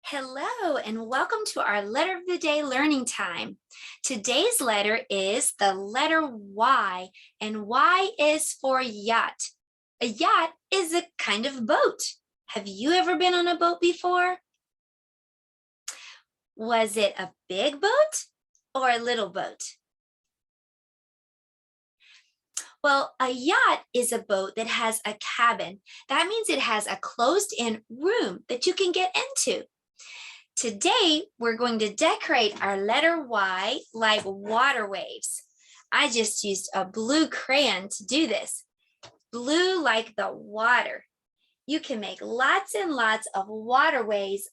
Hello and welcome to our letter of the day learning time. Today's letter is the letter Y, and Y is for yacht. A yacht is a kind of boat. Have you ever been on a boat before? Was it a big boat or a little boat? Well, a yacht is a boat that has a cabin. That means it has a closed-in room that you can get into. Today, we're going to decorate our letter Y like water waves. I just used a blue crayon to do this. Blue like the water. You can make lots and lots of water waves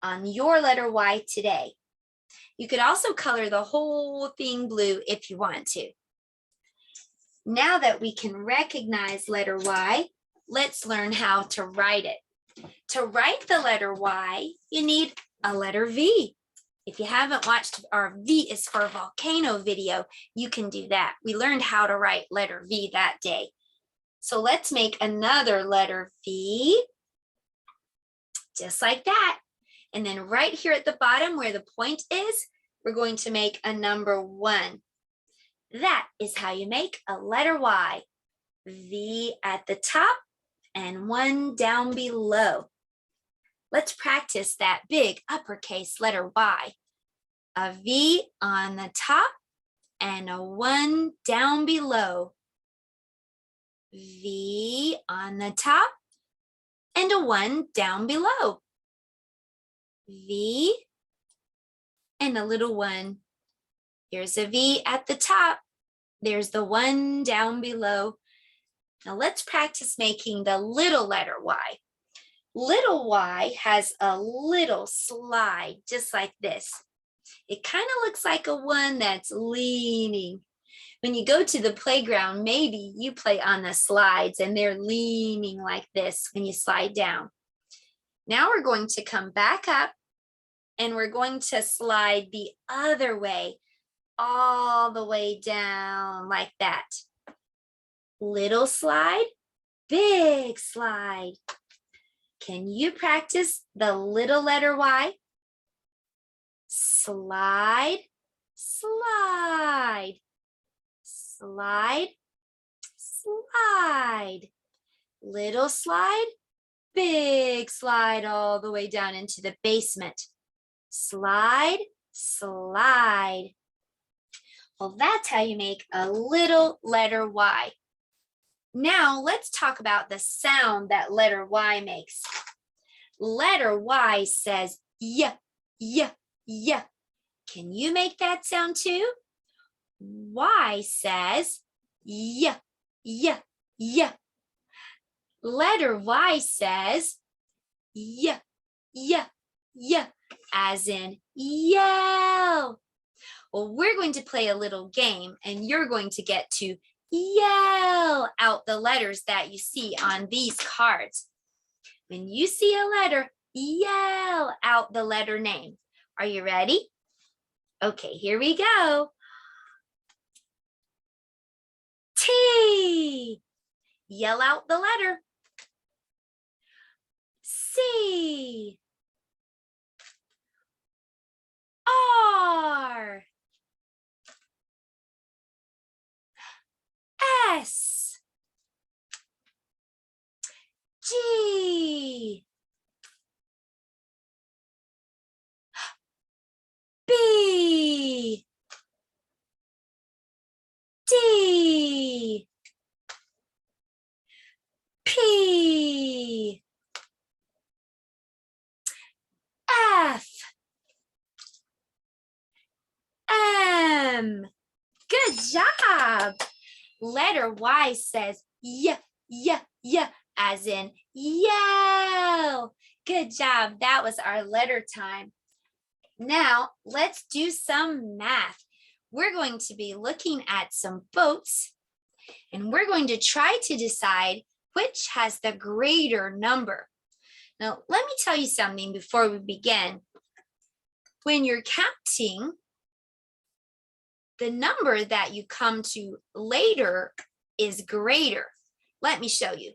on your letter Y today. You could also color the whole thing blue if you want to. Now that we can recognize letter Y, let's learn how to write it. To write the letter Y, you need a letter V. If you haven't watched our V is for volcano video, you can do that. We learned how to write letter V that day. So let's make another letter V, just like that. And then right here at the bottom where the point is, we're going to make a number 1. That is how you make a letter Y. V at the top and 1 down below. Let's practice that big uppercase letter Y. A V on the top and a 1 down below. V on the top and a 1 down below. V and a little 1. Here's a V at the top. There's the 1 down below. Now let's practice making the little letter Y. Little Y has a little slide just like this. It kind of looks like a 1 that's leaning. When you go to the playground, maybe you play on the slides and they're leaning like this when you slide down. Now we're going to come back up and we're going to slide the other way, all the way down like that. Little slide, big slide. Can you practice the little letter Y? Slide, slide, slide, slide. Little slide, big slide all the way down into the basement. Slide, slide. Well, that's how you make a little letter Y. Now let's talk about the sound that letter Y makes. Letter Y says y, y, y. Can you make that sound too? Y says y, y, y. Letter Y says y, y, y, as in yell. Well, we're going to play a little game and you're going to get to yell out the letters that you see on these cards. When you see a letter, yell out the letter name. Are you ready? Okay, here we go. T. Yell out the letter. C. R. S. G. B. D. P. F. M. Good job. Letter Y says y, y, y, as in yell. Good job. That was our letter time. Now let's do some math. We're going to be looking at some boats and we're going to try to decide which has the greater number. Now, let me tell you something before we begin. When you're counting, the number that you come to later is greater. Let me show you.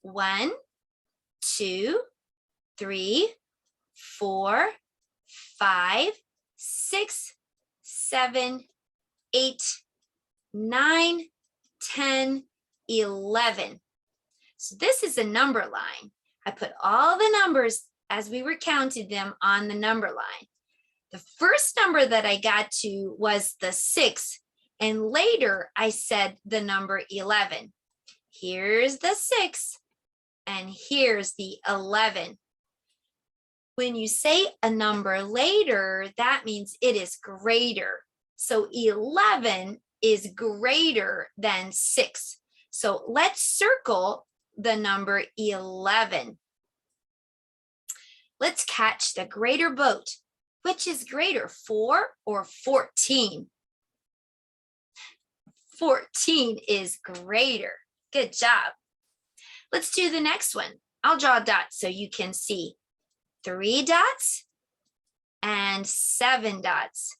1, 2, 3, 4, 5, 6, 7, 8, 9, 10, 11. So this is a number line. I put all the numbers as we recounted them on the number line. The first number that I got to was the 6, and later I said the number 11. Here's the 6, and here's the 11. When you say a number later, that means it is greater. So 11 is greater than 6. So let's circle the number 11. Let's catch the greater boat. Which is greater, 4 or 14? 14 is greater. Good job. Let's do the next one. I'll draw dots so you can see. 3 dots and 7 dots.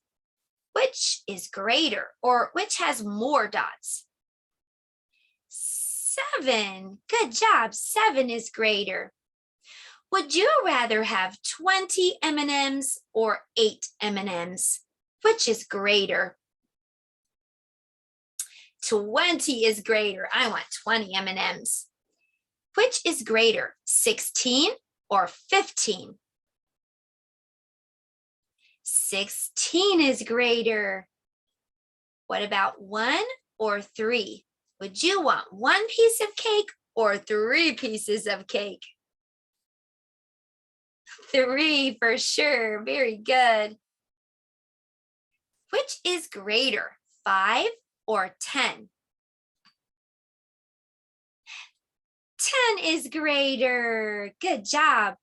Which is greater, or which has more dots? 7. Good job. 7 is greater. Would you rather have 20 M&Ms or 8 M&Ms? Which is greater? 20 is greater. I want 20 M&Ms. Which is greater, 16 or 15? 16 is greater. What about 1 or 3? Would you want 1 piece of cake or 3 pieces of cake? 3 for sure. Very good. Which is greater, 5 or 10? 10 is greater. Good job.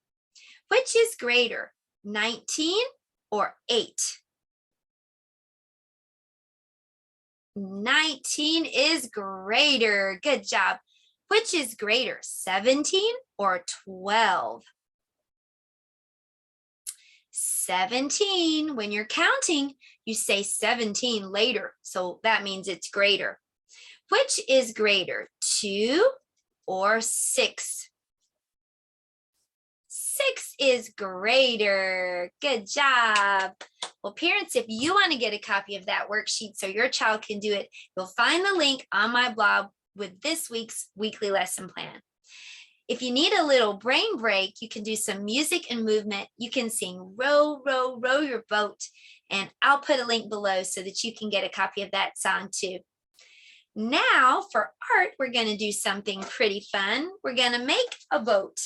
Which is greater, 19 or 8? 19 is greater. Good job. Which is greater, 17 or 12? 17. When you're counting, you say 17 later, so that means it's greater. Which is greater, 2 or 6? 6 is greater. Good job. Well, parents, if you want to get a copy of that worksheet so your child can do it, you'll find the link on my blog with this week's weekly lesson plan. If you need a little brain break, you can do some music and movement. You can sing Row, Row, Row Your Boat, and I'll put a link below so that you can get a copy of that song too. Now for art, we're going to do something pretty fun. We're going to make a boat.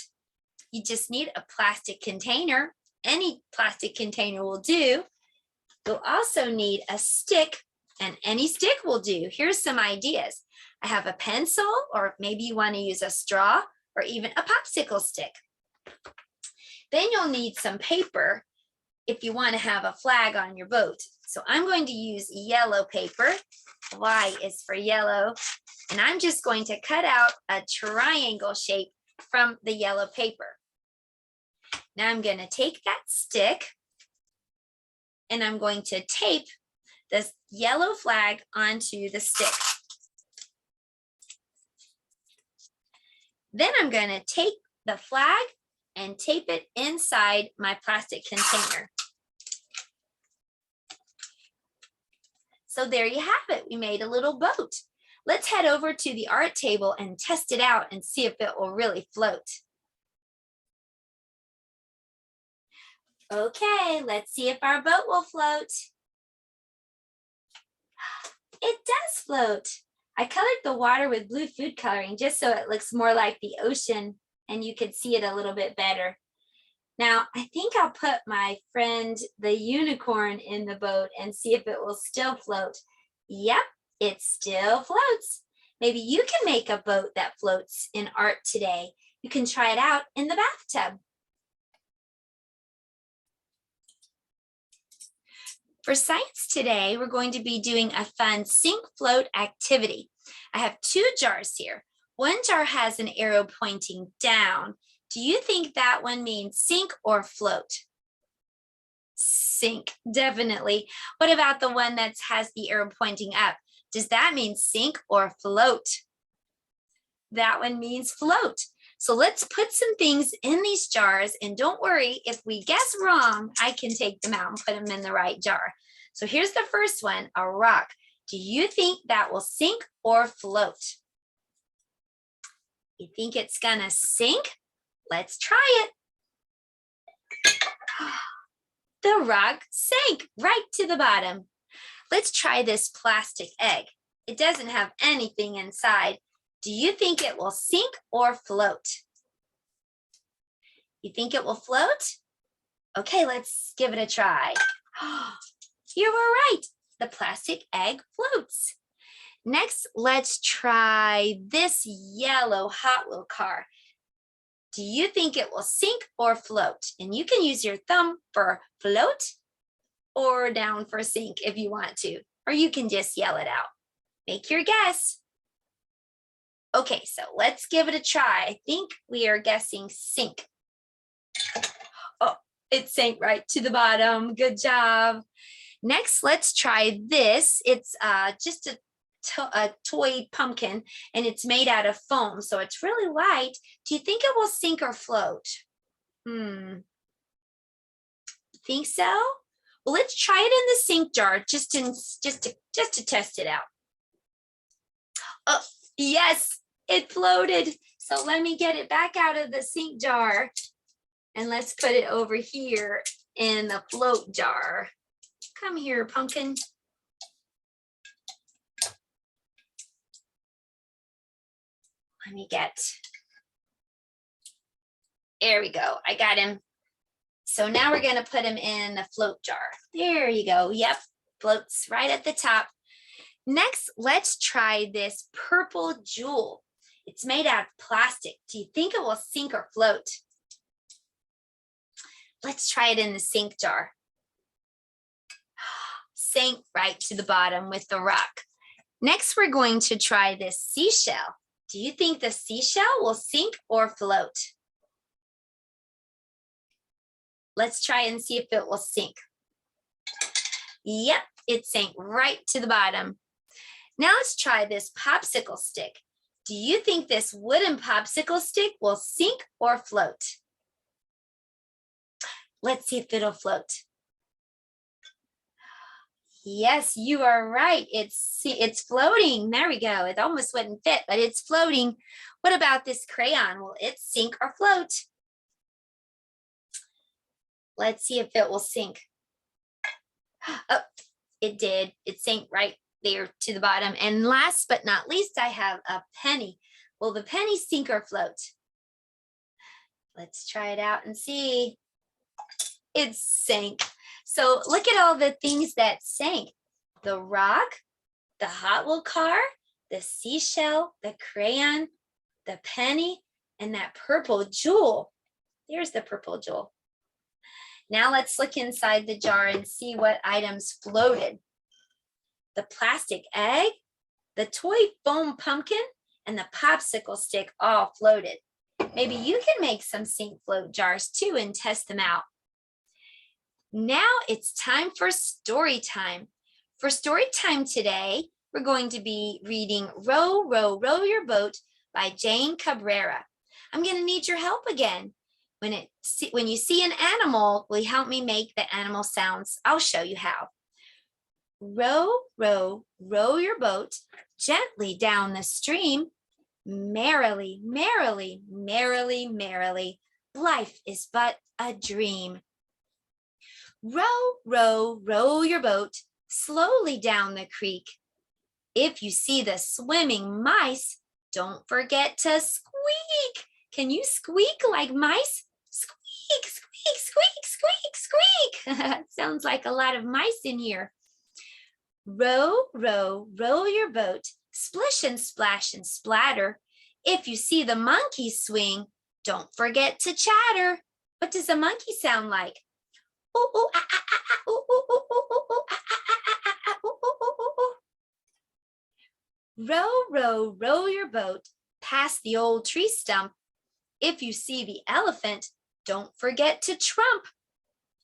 You just need a plastic container. Any plastic container will do. You'll also need a stick, and any stick will do. Here's some ideas. I have a pencil, or maybe you want to use a straw, or even a popsicle stick. Then you'll need some paper if you want to have a flag on your boat. So I'm going to use yellow paper. Y is for yellow. And I'm just going to cut out a triangle shape from the yellow paper. Now I'm going to take that stick and I'm going to tape this yellow flag onto the stick. Then I'm going to take the flag and tape it inside my plastic container. So there you have it. We made a little boat. Let's head over to the art table and test it out and see if it will really float. Okay, let's see if our boat will float. It does float. I colored the water with blue food coloring just so it looks more like the ocean and you could see it a little bit better. Now, I think I'll put my friend, the unicorn, in the boat and see if it will still float. Yep, it still floats. Maybe you can make a boat that floats in art today. You can try it out in the bathtub. For science today, we're going to be doing a fun sink float activity. I have 2 jars here. One jar has an arrow pointing down. Do you think that one means sink or float? Sink, definitely. What about the one that has the arrow pointing up? Does that mean sink or float? That one means float. So let's put some things in these jars, and don't worry, if we guess wrong, I can take them out and put them in the right jar. So here's the first one, a rock. Do you think that will sink or float? You think it's gonna sink? Let's try it. The rock sank right to the bottom. Let's try this plastic egg. It doesn't have anything inside. Do you think it will sink or float? You think it will float? Okay, let's give it a try. You were right. The plastic egg floats. Next, let's try this yellow Hot Wheel car. Do you think it will sink or float? And you can use your thumb for float or down for sink if you want to, or you can just yell it out. Make your guess. Okay, so let's give it a try. I think we are guessing sink. Oh, it sank right to the bottom. Good job. Next, let's try this. It's just a toy pumpkin, and it's made out of foam, so it's really light. Do you think it will sink or float? Think so? Well, let's try it in the sink jar just to test it out. Oh, yes, it floated. So let me get it back out of the sink jar, and let's put it over here in the float jar. Come here, pumpkin. Let me get, there we go. I got him. So now we're going to put him in the float jar. There you go. Yep, floats right at the top. Next, let's try this purple jewel. It's made out of plastic. Do you think it will sink or float? Let's try it in the sink jar. Sank right to the bottom with the rock. Next, we're going to try this seashell. Do you think the seashell will sink or float? Let's try and see if it will sink. Yep, it sank right to the bottom. Now let's try this popsicle stick. Do you think this wooden popsicle stick will sink or float? Let's see if it'll float. Yes, you are right. It's floating. There we go. It almost wouldn't fit, but it's floating. What about this crayon? Will it sink or float? Let's see if it will sink. Oh, it did. It sank right there to the bottom. And last but not least, I have a penny. Will the penny sink or float? Let's try it out and see. It sank. So look at all the things that sank. The rock, the Hot Wheel car, the seashell, the crayon, the penny, and that purple jewel. There's the purple jewel. Now let's look inside the jar and see what items floated. The plastic egg, the toy foam pumpkin, and the popsicle stick all floated. Maybe you can make some sink float jars too and test them out. Now it's time for story time. For story time today, we're going to be reading Row, Row, Row Your Boat by Jane Cabrera. I'm going to need your help again. When you see an animal, will you help me make the animal sounds? I'll show you how. Row, row, row your boat gently down the stream. Merrily, merrily, merrily, merrily, life is but a dream. Row, row, row your boat slowly down the creek. If you see the swimming mice, don't forget to squeak. Can you squeak like mice? Squeak, squeak, squeak, squeak, squeak. Sounds like a lot of mice in here. Row, row, row your boat, splish and splash and splatter. If you see the monkey swing, don't forget to chatter. What does a monkey sound like? Ooh, ooh, ah, ah, ah, ah, ooh, ooh, ooh, ooh, ooh, ooh, ah, ah, ah, ah, ah, ooh, ooh, ooh, ooh, ooh. Row, row, row your boat past the old tree stump. If you see the elephant, don't forget to trump.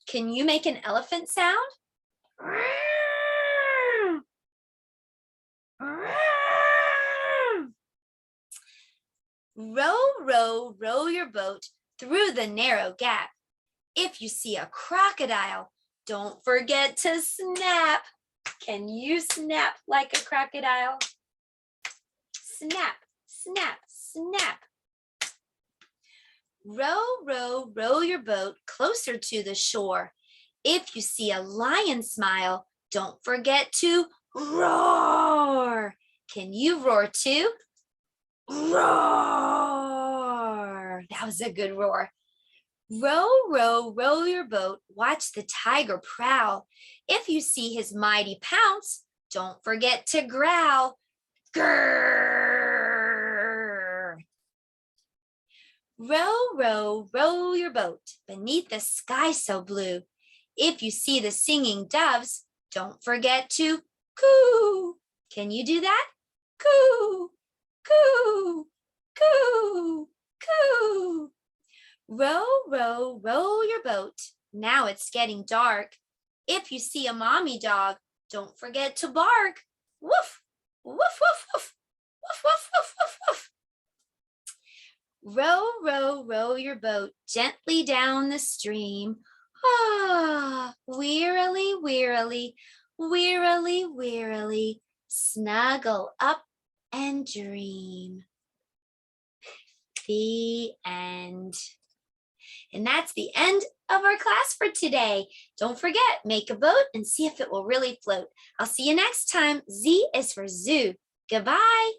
Can you make an elephant sound? Row, row, row your boat through the narrow gap. If you see a crocodile, don't forget to snap. Can you snap like a crocodile? Snap, snap, snap. Row, row, row your boat closer to the shore. If you see a lion smile, don't forget to roar. Can you roar too? Roar. That was a good roar. Row, row, row your boat. Watch the tiger prowl. If you see his mighty pounce, don't forget to growl. Grrr. Row, row, row your boat beneath the sky so blue. If you see the singing doves, don't forget to coo. Can you do that? Coo, coo, coo, coo. Row, row, row your boat. Now it's getting dark. If you see a mommy dog, don't forget to bark. Woof, woof, woof, woof, woof, woof, woof, woof, woof. Row, row, row your boat gently down the stream. Ah, wearily, wearily, wearily, wearily, snuggle up and dream. The end. And that's the end of our class for today. Don't forget, make a boat and see if it will really float. I'll see you next time. Z is for zoo. Goodbye.